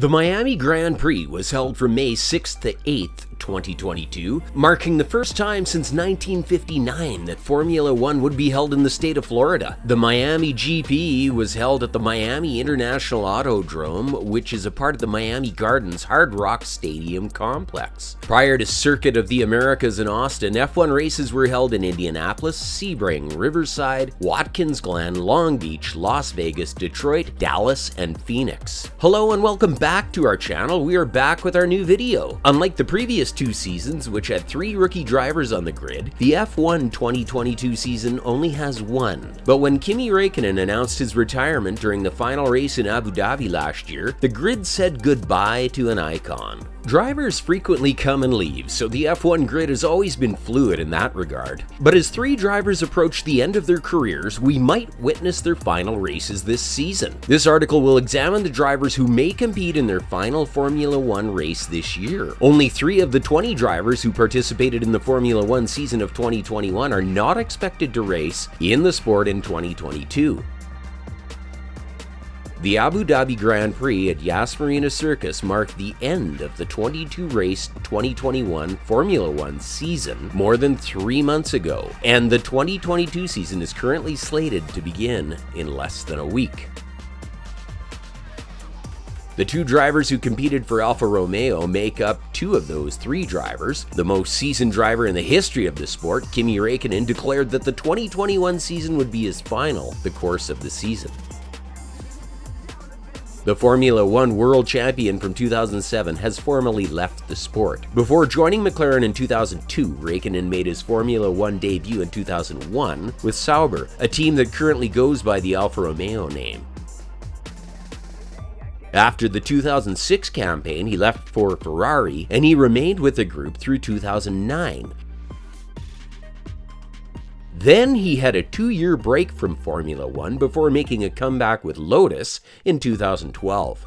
The Miami Grand Prix was held from May 6th to 8th, 2022, marking the first time since 1959 that Formula One would be held in the state of Florida. The Miami GP was held at the Miami International Autodrome, which is a part of the Miami Gardens Hard Rock Stadium complex. Prior to Circuit of the Americas in Austin, F1 races were held in Indianapolis, Sebring, Riverside, Watkins Glen, Long Beach, Las Vegas, Detroit, Dallas, and Phoenix. Hello and welcome back to our channel. We are back with our new video. Unlike the previous two seasons, which had 3 rookie drivers on the grid, the F1 2022 season only has 1. But when Kimi Räikkönen announced his retirement during the final race in Abu Dhabi last year, the grid said goodbye to an icon. Drivers frequently come and leave, so the F1 grid has always been fluid in that regard. But as 3 drivers approach the end of their careers, we might witness their final races this season. This article will examine the drivers who may compete in their final Formula One race this year. Only 3 of the 20 drivers who participated in the Formula One season of 2021 are not expected to race in the sport in 2022. The Abu Dhabi Grand Prix at Yas Marina Circus marked the end of the 22-race 2021 Formula One season more than 3 months ago, and the 2022 season is currently slated to begin in less than a week. The 2 drivers who competed for Alfa Romeo make up 2 of those 3 drivers. The most seasoned driver in the history of the sport, Kimi Räikkönen, declared that the 2021 season would be his final the course of the season. The Formula One world champion from 2007 has formally left the sport. Before joining McLaren in 2002, Räikkönen made his Formula One debut in 2001 with Sauber, a team that currently goes by the Alfa Romeo name. After the 2006 campaign, he left for Ferrari, and he remained with the group through 2009. Then he had a 2-year break from Formula One before making a comeback with Lotus in 2012.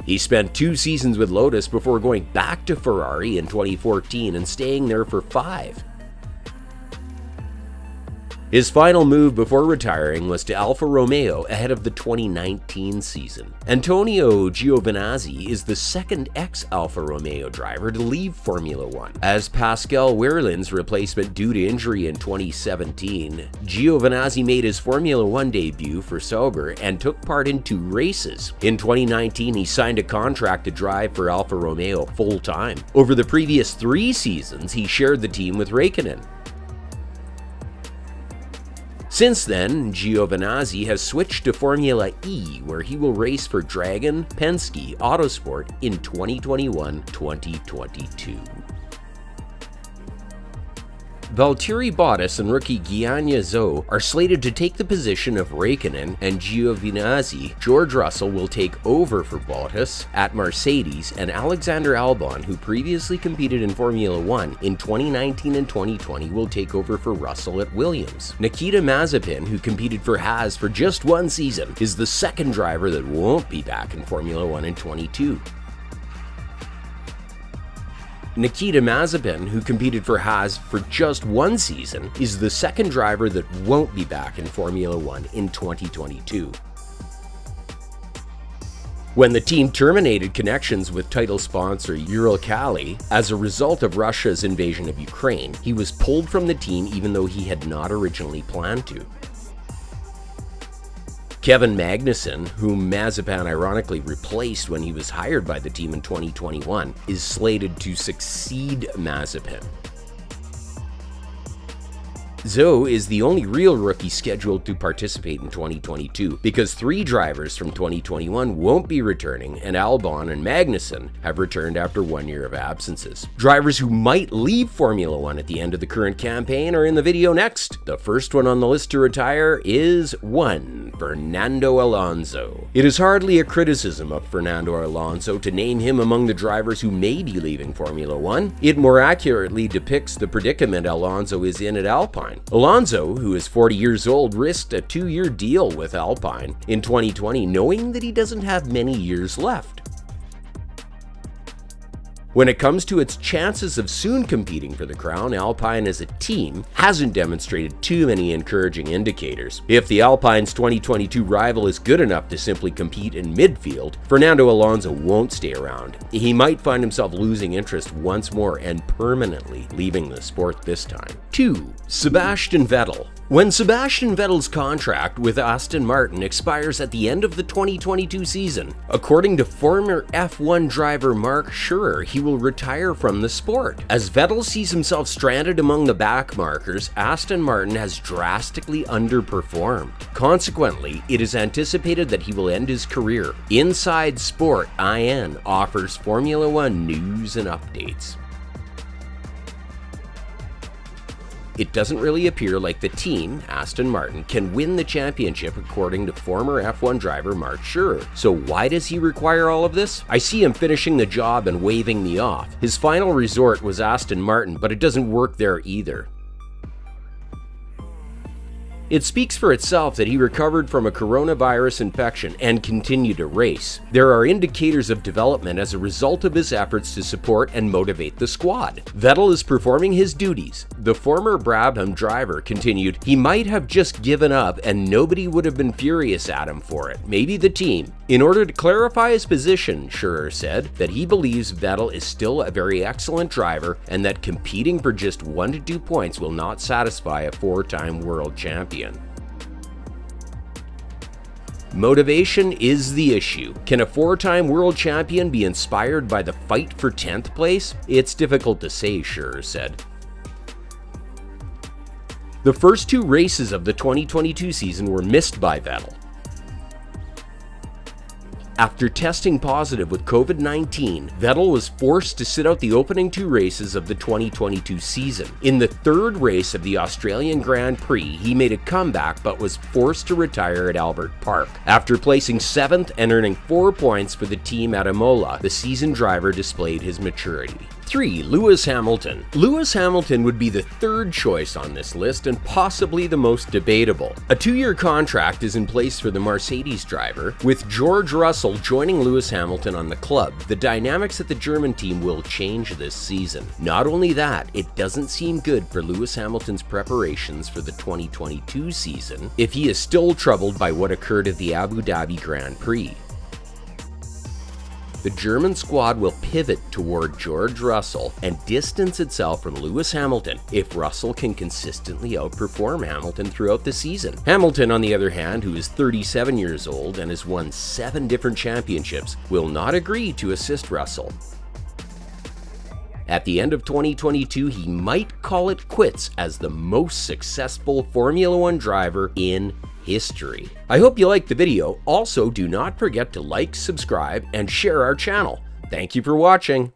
He spent 2 seasons with Lotus before going back to Ferrari in 2014 and staying there for 5. His final move before retiring was to Alfa Romeo ahead of the 2019 season. Antonio Giovinazzi is the second ex-Alfa Romeo driver to leave Formula One. As Pascal Wehrlein's replacement due to injury in 2017, Giovinazzi made his Formula One debut for Sauber and took part in 2 races. In 2019, he signed a contract to drive for Alfa Romeo full-time. Over the previous 3 seasons, he shared the team with Räikkönen. Since then, Giovinazzi has switched to Formula E, where he will race for Dragon Penske Autosport in 2021-2022. Valtteri Bottas and rookie Guanyu Zhou are slated to take the position of Räikkönen, and Giovinazzi. George Russell will take over for Bottas at Mercedes, and Alexander Albon, who previously competed in Formula One in 2019 and 2020, will take over for Russell at Williams. Nikita Mazepin, who competed for Haas for just 1 season, is the second driver that won't be back in Formula One in 2022. Nikita Mazepin, who competed for Haas for just 1 season, is the second driver that won't be back in Formula One in 2022. When the team terminated connections with title sponsor Uralkali as a result of Russia's invasion of Ukraine, he was pulled from the team even though he had not originally planned to. Kevin Magnussen, whom Mazepin ironically replaced when he was hired by the team in 2021, is slated to succeed Mazepin. Zhou is the only real rookie scheduled to participate in 2022 because 3 drivers from 2021 won't be returning, and Albon and Magnussen have returned after 1 year of absences. Drivers who might leave Formula One at the end of the current campaign are in the video next. The first one on the list to retire is 1. Fernando Alonso. It is hardly a criticism of Fernando Alonso to name him among the drivers who may be leaving Formula One. It more accurately depicts the predicament Alonso is in at Alpine. Alonso, who is 40 years old, risked a 2-year deal with Alpine in 2020, knowing that he doesn't have many years left. When it comes to its chances of soon competing for the crown, Alpine as a team hasn't demonstrated too many encouraging indicators. If the Alpine's 2022 rival is good enough to simply compete in midfield, Fernando Alonso won't stay around. He might find himself losing interest once more and permanently leaving the sport this time. 2. Sebastian Vettel. When Sebastian Vettel's contract with Aston Martin expires at the end of the 2022 season, according to former F1 driver Mark Scherer, he will retire from the sport. As Vettel sees himself stranded among the back markers, Aston Martin has drastically underperformed. Consequently, it is anticipated that he will end his career. Inside Sport IN offers Formula One news and updates. It doesn't really appear like the team, Aston Martin, can win the championship according to former F1 driver Mark Scherer. So why does he require all of this? I see him finishing the job and waving me off. His final resort was Aston Martin, but it doesn't work there either. It speaks for itself that he recovered from a coronavirus infection and continued to race. There are indicators of development as a result of his efforts to support and motivate the squad. Vettel is performing his duties. The former Brabham driver continued, he might have just given up and nobody would have been furious at him for it, maybe the team. In order to clarify his position, Scherer said that he believes Vettel is still a very excellent driver and that competing for just 1 to 2 points will not satisfy a 4-time world champion. Motivation is the issue. Can a 4-time world champion be inspired by the fight for 10th place? It's difficult to say, Scherer said. The first 2 races of the 2022 season were missed by Vettel. After testing positive with COVID-19, Vettel was forced to sit out the opening 2 races of the 2022 season. In the 3rd race of the Australian Grand Prix, he made a comeback but was forced to retire at Albert Park. After placing 7th and earning 4 points for the team at Imola, the seasoned driver displayed his maturity. 3. Lewis Hamilton. Lewis Hamilton would be the 3rd choice on this list and possibly the most debatable. A 2-year contract is in place for the Mercedes driver, with George Russell joining Lewis Hamilton on the club. The dynamics at the German team will change this season. Not only that, it doesn't seem good for Lewis Hamilton's preparations for the 2022 season if he is still troubled by what occurred at the Abu Dhabi Grand Prix. The German squad will pivot toward George Russell and distance itself from Lewis Hamilton if Russell can consistently outperform Hamilton throughout the season. Hamilton, on the other hand, who is 37 years old and has won 7 different championships, will not agree to assist Russell. At the end of 2022, he might call it quits as the most successful Formula One driver in history. I hope you liked the video. Also, do not forget to like, subscribe, and share our channel. Thank you for watching.